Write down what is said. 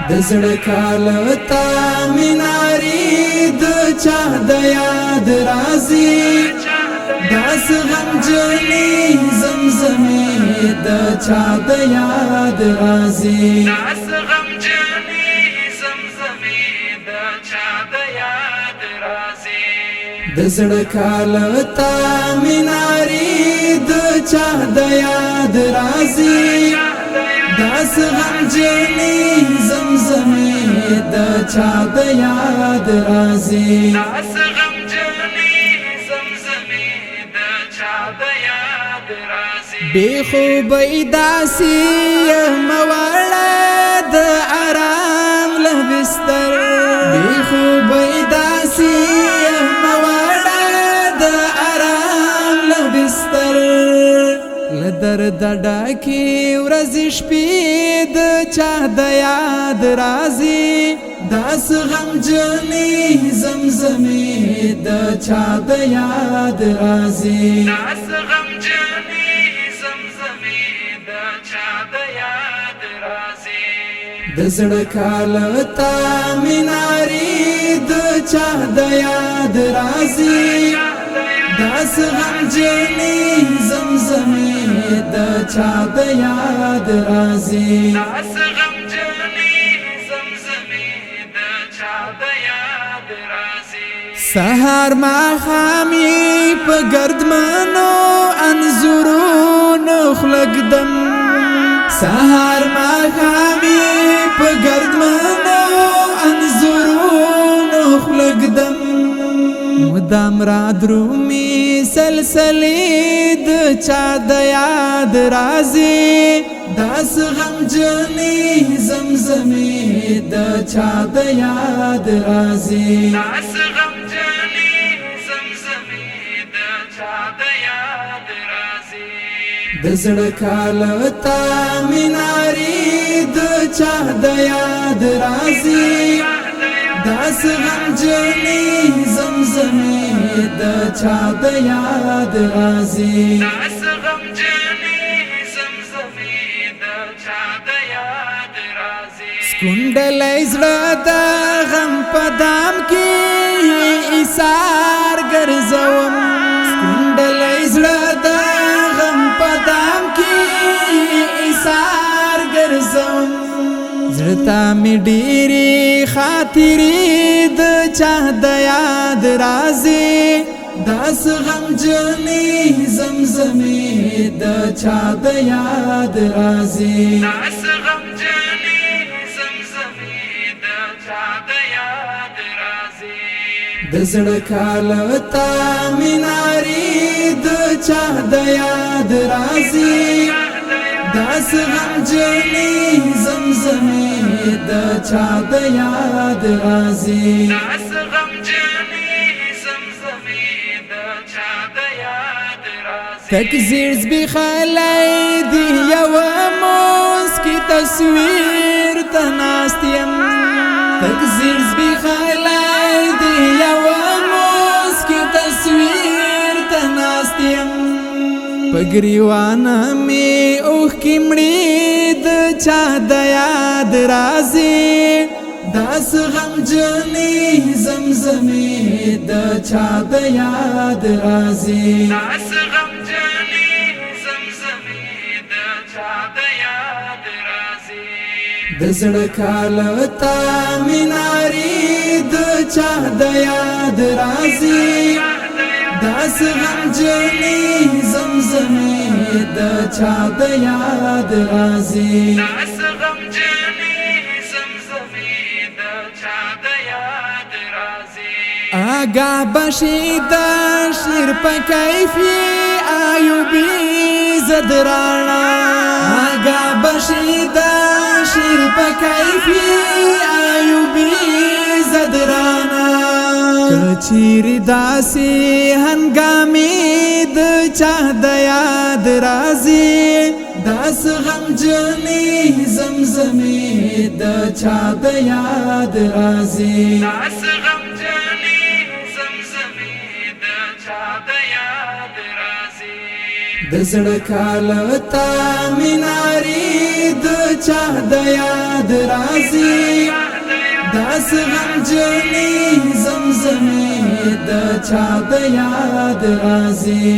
د زړه کالتا میناری د چا د یاد رازي داس غمجنی زمزمې د چا د یاد رازي داس غمجنی زمزمې د چا د یاد رازي د زړه کالتا میناری د چا د یاد رازي داس غمجنی زمزمې د چا د یاد رازي داس غمجنی زمزمې د چا د یاد رازي بے خوبی داسی موړه د آرام له بستر بے خوبی داسی موړه د آرام له بستر درد ډاکی ورځ شپې د چا د یاد رازي داس غمجنی زمزمې د چا د یاد رازي داس غمجنی زمزمې د چا د یاد رازي د زړه کالتا میناری د چا د یاد رازي داس غمجنی زمزمې د چا د یاد رازي داس غمجنی زمزمې د چا د یاد رازي سحر ماښامي په ګردمنو انځورونو خلګدم سحر ماښامي په ګردمنو انځورونو خلګدم مدام را درومي سلسلې د چا د یاد رازي داس غمجنی زمزمې د چا د یاد رازي داس غمجنی زمزمې د چا د یاد رازي د زړه کالتا میناری د چا د یاد رازي داس غمجنی زمزمې د چا د یاد رازي داس غمجنی زمزمې د چا د یاد رازي سکوندلې زړه د غم په دام کې ایثار ګرځوم سکوندلې زړه د غم په دام کې ایثار ګرځوم زړه می ډېری خاطرې د چا د یاد رازي داس غمجنی زمزمې د چا د یاد رازي داس غمجنی زمزمې د چا د یاد رازي د زړه کالتا میناری د چا د یاد رازي داس غمجنی زمزمې د چا د یاد رازي داس غمجنی زمزمې د چا د یاد رازي تک زیر زبیخلی دی یو موسکی تصویر تناستیم تک زیر زبیخلی دی یو موسکی تصویر تناستیم پګریوانا می اوخ کیمړي د چا د یاد رازي داس غمجنی زمزمې د چا د یاد رازي داس غمجنی زمزمې د چا د یاد رازي د زړه کالتا میناری د چا د یاد رازي داس غمجنی زمزمې د چا د یاد رازي داس غمجنی زمزمې د چا د یاد رازي آگاه بشي د شیر په کیفي ایوبي زدرانا آگاه بشي د شیر په کیفي ایوبي زدرانا کچیر داسی هنگامی د چا د یاد رازي داس غمجنی زمزمې د چا د یاد رازي داس غمجنی زمزمې د چا د یاد رازي د زړه کالتا میناري د چا د یاد راځي داس غم جنې زمزمې د چا د یاد راځي